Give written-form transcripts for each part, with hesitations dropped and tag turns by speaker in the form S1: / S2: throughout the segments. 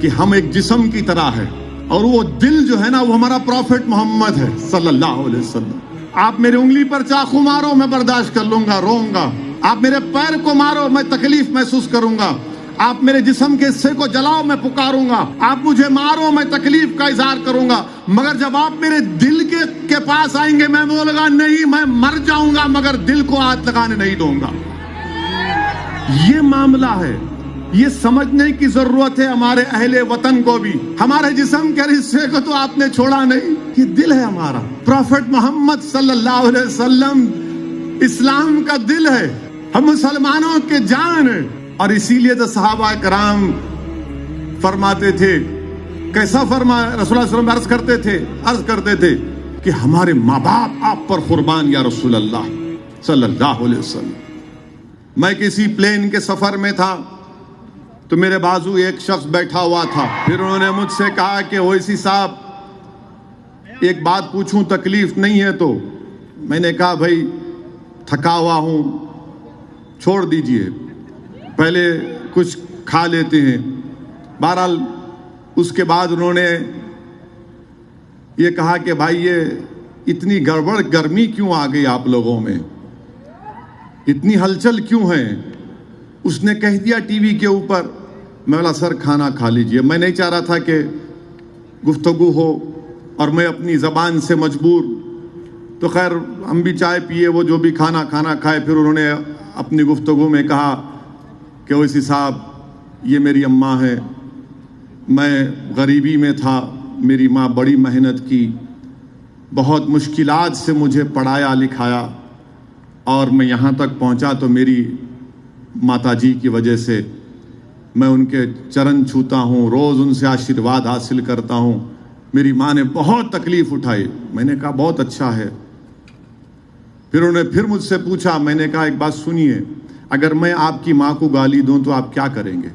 S1: کہ ہم ایک جسم کی طرح ہے اور وہ دل جو ہے نا وہ ہمارا پروفٹ محمد ہے صلی اللہ علیہ وسلم. آپ میرے انگلی پر چاقو مارو میں برداشت کر لوں گا، روؤں گا. آپ میرے پیر کو مارو میں تکلیف محسوس کروں گا. آپ میرے جسم کے حصے کو جلاؤ میں پکاروں گا. آپ مجھے مارو میں تکلیف کا اظہار کروں گا. مگر جب آپ میرے دل کے پاس آئیں گے میں بولوں گا نہیں، میں مر جاؤں گا مگر دل کو ہاتھ لگانے نہیں دوں گا. یہ معاملہ ہے. یہ سمجھنے کی ضرورت ہے ہمارے اہل وطن کو بھی. ہمارے جسم کے حصے کو تو آپ نے چھوڑا نہیں، یہ دل ہے ہمارا. پروفٹ محمد صلی اللہ علیہ وسلم اسلام کا دل ہے، ہم مسلمانوں کے جان ہیں. اور اسی لیے تو صحابہ کرام فرماتے تھے، کیسا فرمایا رسول اللہ صلی اللہ علیہ وسلم عرض کرتے تھے کہ ہمارے ماں باپ آپ پر قربان یا رسول اللہ صلی اللہ علیہ وسلم. میں کسی پلین کے سفر میں تھا تو میرے بازو ایک شخص بیٹھا ہوا تھا. پھر انہوں نے مجھ سے کہا کہ اویسی صاحب ایک بات پوچھوں، تکلیف نہیں ہے تو؟ میں نے کہا بھائی تھکا ہوا ہوں، چھوڑ دیجئے، پہلے کچھ کھا لیتے ہیں. بہرحال اس کے بعد انہوں نے یہ کہا کہ بھائی یہ اتنی گڑبڑ گرمی کیوں آ گئی آپ لوگوں میں، اتنی ہلچل کیوں ہے؟ اس نے کہہ دیا ٹی وی کے اوپر. میں بولا سر کھانا کھا لیجئے. میں نہیں چاہ رہا تھا کہ گفتگو ہو اور میں اپنی زبان سے مجبور. تو خیر ہم بھی چائے پیے، وہ جو بھی کھانا کھائے. پھر انہوں نے اپنی گفتگو میں کہا کہ اویسی صاحب یہ میری اماں ہے، میں غریبی میں تھا، میری ماں بڑی محنت کی، بہت مشکلات سے مجھے پڑھایا لکھایا اور میں یہاں تک پہنچا تو میری ماتا جی کی وجہ سے. میں ان کے چرن چھوتا ہوں، روز ان سے آشیرواد حاصل کرتا ہوں. میری ماں نے بہت تکلیف اٹھائی. میں نے کہا بہت اچھا ہے. پھر انہوں نے پھر مجھ سے پوچھا. میں نے کہا ایک بات سنیے، اگر میں آپ کی ماں کو گالی دوں تو آپ کیا کریں گے؟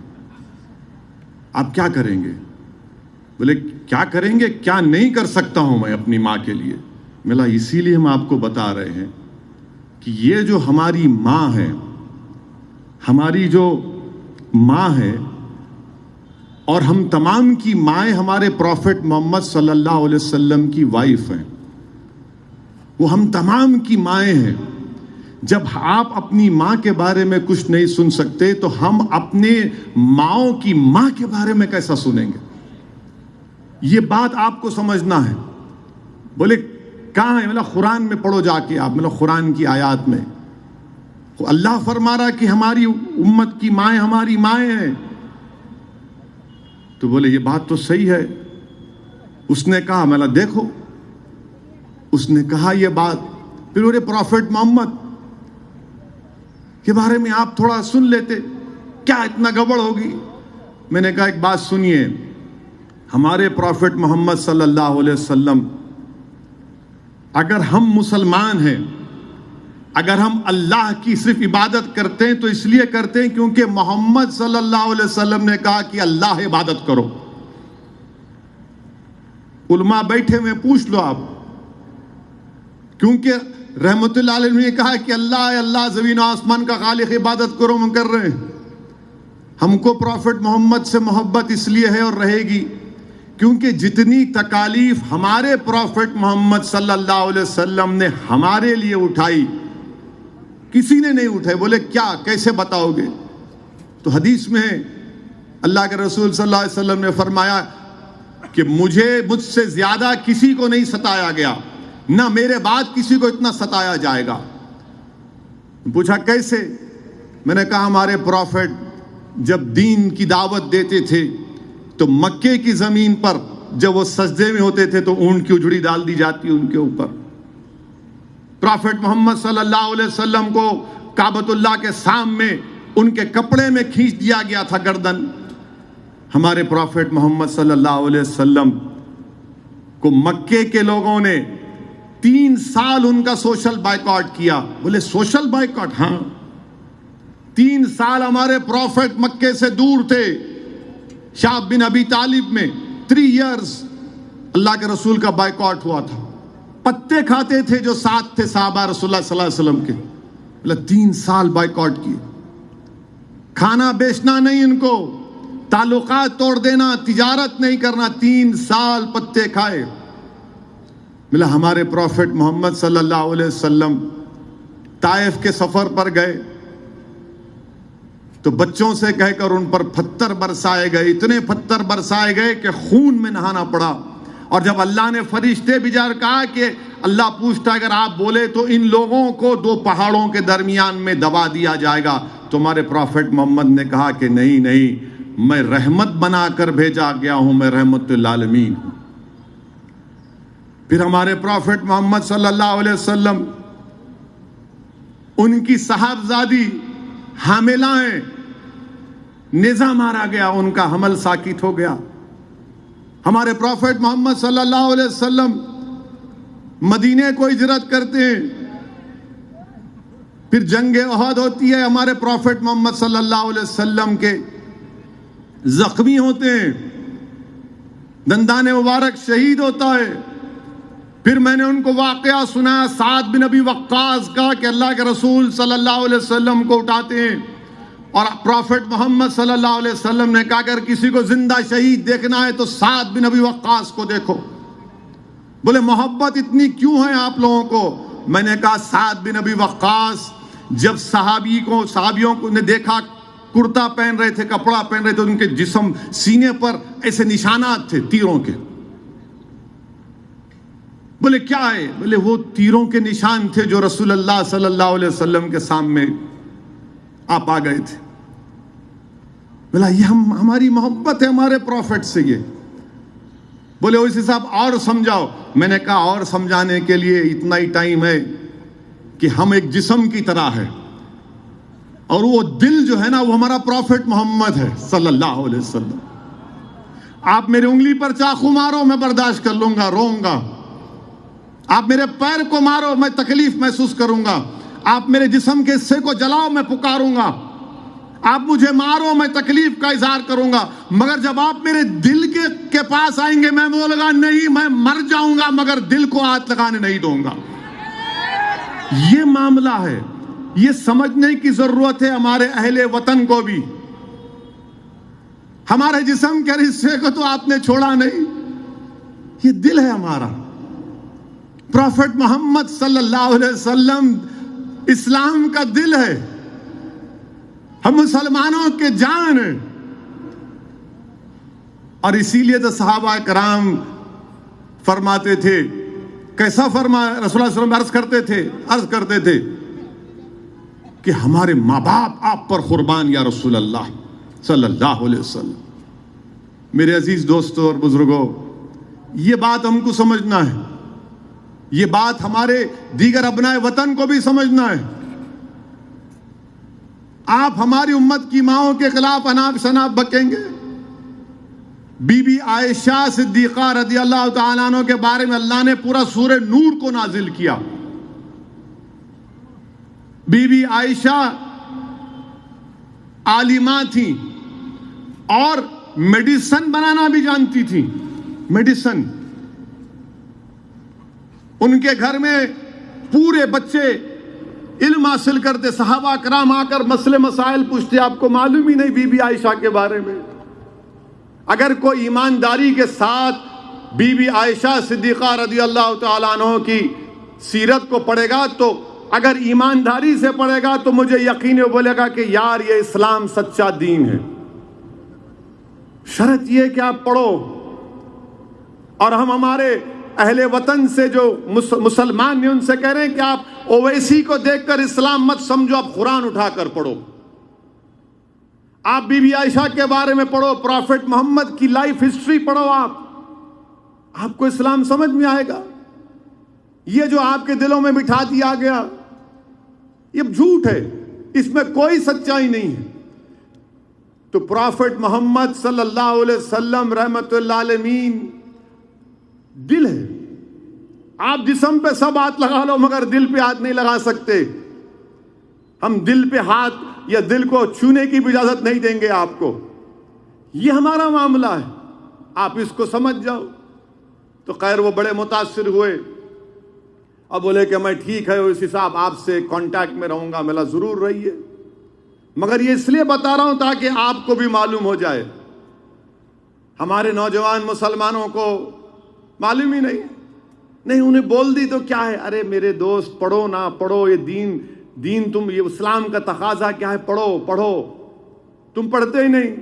S1: آپ کیا کریں گے؟ بولے کیا کریں گے؟ کیا نہیں کر سکتا ہوں میں اپنی ماں کے لیے. ملا اسی لیے ہم آپ کو بتا رہے ہیں کہ یہ جو ہماری ماں ہے، ہماری جو ماں ہے، اور ہم تمام کی مائیں ہمارے پروفٹ محمد صلی اللہ علیہ وسلم کی وائف ہیں، وہ ہم تمام کی مائیں ہیں. جب آپ اپنی ماں کے بارے میں کچھ نہیں سن سکتے تو ہم اپنے ماؤں کی ماں کے بارے میں کیسا سنیں گے؟ یہ بات آپ کو سمجھنا ہے. بولے کہاں ہے؟ مطلب قرآن میں پڑھو جا کے آپ، مطلب قرآن کی آیات میں اللہ فرما رہا کہ ہماری امت کی مائیں ہماری مائیں ہیں. تو بولے یہ بات تو صحیح ہے. اس نے کہا میں دیکھو، اس نے کہا یہ بات. پھر وہ پروفٹ محمد کے بارے میں آپ تھوڑا سن لیتے، کیا اتنا گڑبڑ ہوگی؟ میں نے کہا ایک بات سنیے، ہمارے پروفٹ محمد صلی اللہ علیہ وسلم، اگر ہم مسلمان ہیں، اگر ہم اللہ کی صرف عبادت کرتے ہیں تو اس لیے کرتے ہیں کیونکہ محمد صلی اللہ علیہ وسلم نے کہا کہ اللہ عبادت کرو. علماء بیٹھے ہوئے پوچھ لو آپ، کیونکہ رحمت اللہ علیہ نے کہا کہ اللہ زمین و آسمان کا خالق، عبادت کرو، ہم کر رہے ہیں. ہم کو پروفٹ محمد سے محبت اس لیے ہے اور رہے گی کیونکہ جتنی تکالیف ہمارے پروفٹ محمد صلی اللہ علیہ وسلم نے ہمارے لیے اٹھائی کسی نے نہیں اٹھائے. بولے کیا، کیسے بتاؤ گے؟ تو حدیث میں اللہ کے رسول صلی اللہ علیہ وسلم نے فرمایا کہ مجھ سے زیادہ کسی کو نہیں ستایا گیا، نہ میرے بعد کسی کو اتنا ستایا جائے گا. پوچھا کیسے؟ میں نے کہا ہمارے پروفٹ جب دین کی دعوت دیتے تھے تو مکے کی زمین پر جب وہ سجدے میں ہوتے تھے تو اونٹ کی اجڑی ڈال دی جاتی ان کے اوپر. پروفٹ محمد صلی اللہ علیہ وسلم کو کعبۃ اللہ کے سامنے ان کے کپڑے میں کھینچ دیا گیا تھا گردن. ہمارے پروفٹ محمد صلی اللہ علیہ وسلم کو مکے کے لوگوں نے 3 سال ان کا سوشل بائیکاٹ کیا. بولے سوشل بائیکاٹ؟ ہاں، 3 سال ہمارے پروفٹ مکے سے دور تھے، شعب بن ابی طالب میں 3 ایئرز اللہ کے رسول کا بائیکاٹ ہوا تھا. پتے کھاتے تھے جو ساتھ تھے صحابہ رسول اللہ صلی اللہ علیہ وسلم کے. 3 سال بائیکاٹ کیے. کھانا بیچنا نہیں ان کو، تعلقات توڑ دینا، تجارت نہیں کرنا، 3 سال پتے کھائے۔ ملا ہمارے پروفٹ محمد صلی اللہ علیہ وسلم طائف کے سفر پر گئے تو بچوں سے کہہ کر ان پر پتھر برسائے گئے، اتنے پتھر برسائے گئے کہ خون میں نہانا پڑا۔ اور جب اللہ نے فرشتے بھیجا کہا کہ اللہ پوچھتا اگر آپ بولے تو ان لوگوں کو 2 پہاڑوں کے درمیان میں دبا دیا جائے گا، تو ہمارے پروفٹ محمد نے کہا کہ نہیں نہیں، میں رحمت بنا کر بھیجا گیا ہوں، میں رحمت للعالمین ہوں۔ پھر ہمارے پروفٹ محمد صلی اللہ علیہ وسلم، ان کی صاحبزادی حاملہ ہیں، نیزہ مارا گیا، ان کا حمل ساکت ہو گیا۔ ہمارے پروفٹ محمد صلی اللہ علیہ وسلم مدینے کو ہجرت کرتے ہیں، پھر جنگ احد ہوتی ہے، ہمارے پروفٹ محمد صلی اللہ علیہ وسلم کے زخمی ہوتے ہیں، دندان مبارک شہید ہوتا ہے۔ پھر میں نے ان کو واقعہ سنایا سعد بن ابی وقاص کا کہ اللہ کے رسول صلی اللہ علیہ وسلم کو اٹھاتے ہیں اور پروفٹ محمد صلی اللہ علیہ وسلم نے کہا اگر کسی کو زندہ شہید دیکھنا ہے تو سعد بن ابی وقاص کو دیکھو۔ بولے محبت اتنی کیوں ہے آپ لوگوں کو؟ میں نے کہا سعد بن ابی وقاص جب صحابیوں کو نے دیکھا کرتا پہن رہے تھے، کپڑا پہن رہے تھے، ان کے جسم سینے پر ایسے نشانات تھے تیروں کے۔ بولے کیا ہے؟ بولے وہ تیروں کے نشان تھے جو رسول اللہ صلی اللہ علیہ وسلم کے سامنے آپ آ گئے تھے۔ بولا یہ ہماری محبت ہے ہمارے پروفٹ سے۔ یہ بولے اس حساب اور سمجھاؤ۔ میں نے کہا اور سمجھانے کے لیے اتنا ہی ٹائم ہے کہ ہم ایک جسم کی طرح ہے اور وہ دل جو ہے نا وہ ہمارا پروفٹ محمد ہے صلی اللہ علیہ وسلم۔ آپ میری انگلی پر چاقو مارو میں برداشت کر لوں گا، روؤں گا۔ آپ میرے پیر کو مارو میں تکلیف محسوس کروں گا۔ آپ میرے جسم کے حصے کو جلاؤ میں پکاروں گا۔ آپ مجھے مارو میں تکلیف کا اظہار کروں گا، مگر جب آپ میرے دل کے پاس آئیں گے میں بولوں گا نہیں میں مر جاؤں گا مگر دل کو ہاتھ لگانے نہیں دوں گا۔ یہ معاملہ ہے، یہ سمجھنے کی ضرورت ہے ہمارے اہل وطن کو بھی۔ ہمارے جسم کے حصے کو تو آپ نے چھوڑا نہیں، یہ دل ہے ہمارا۔ پروفٹ محمد صلی اللہ علیہ وسلم اسلام کا دل ہے، ہم مسلمانوں کے جان ہیں۔ اور اسی لیے تو صحابہ کرام فرماتے تھے، کیسا فرمایا رسول اللہ صلی اللہ علیہ وسلم عرض کرتے تھے کہ ہمارے ماں باپ آپ پر قربان یا رسول اللہ صلی اللہ علیہ وسلم۔ میرے عزیز دوستوں اور بزرگوں، یہ بات ہم کو سمجھنا ہے، یہ بات ہمارے دیگر ابنائے وطن کو بھی سمجھنا ہے۔ آپ ہماری امت کی ماؤں کے خلاف اناپ شناپ بکیں گے؟ بی بی عائشہ صدیقہ رضی اللہ تعالیٰ عنہ کے بارے میں اللہ نے پورا سورہ نور کو نازل کیا۔ بی بی عائشہ عالمہ تھیں اور میڈیسن بنانا بھی جانتی تھیں، میڈیسن۔ ان کے گھر میں پورے بچے علم حاصل کرتے، صحابہ کرام آ کر مسئلے مسائل پوچھتے۔ آپ کو معلوم ہی نہیں بی بی عائشہ کے بارے میں؟ اگر کوئی ایمانداری کے ساتھ بی بی عائشہ صدیقہ رضی اللہ تعالیٰ عنہ کی سیرت کو پڑھے گا تو اگر ایمانداری سے پڑھے گا تو مجھے یقین ہے بولے گا کہ یار یہ اسلام سچا دین ہے۔ شرط یہ ہے کہ آپ پڑھو۔ اور ہم ہمارے اہل وطن سے جو مسلمان ہیں ان سے کہہ رہے ہیں کہ آپ اویسی کو دیکھ کر اسلام مت سمجھو، آپ قرآن اٹھا کر پڑھو، آپ بی بی عائشہ کے بارے میں پڑھو، پروفٹ محمد کی لائف ہسٹری پڑھو، آپ کو اسلام سمجھ میں آئے گا۔ یہ جو آپ کے دلوں میں بٹھا دیا گیا یہ جھوٹ ہے، اس میں کوئی سچائی نہیں ہے۔ تو پروفٹ محمد صلی اللہ علیہ وسلم رحمت اللہ علیہ دل ہے۔ آپ جسم پہ سب ہاتھ لگا لو مگر دل پہ ہاتھ نہیں لگا سکتے۔ ہم دل پہ ہاتھ یا دل کو چھونے کی بھی اجازت نہیں دیں گے آپ کو۔ یہ ہمارا معاملہ ہے، آپ اس کو سمجھ جاؤ۔ تو خیر وہ بڑے متاثر ہوئے، اب بولے کہ میں ٹھیک ہے اس حساب آپ سے کانٹیکٹ میں رہوں گا، ملا ضرور رہیے، مگر یہ اس لیے بتا رہا ہوں تاکہ آپ کو بھی معلوم ہو جائے ہمارے نوجوان مسلمانوں کو معلوم ہی نہیں انہیں بول دی تو کیا ہے، ارے میرے دوست پڑھو نہ پڑھو، یہ دین تم، یہ اسلام کا تقاضا کیا ہے، پڑھو، تم پڑھتے ہی نہیں.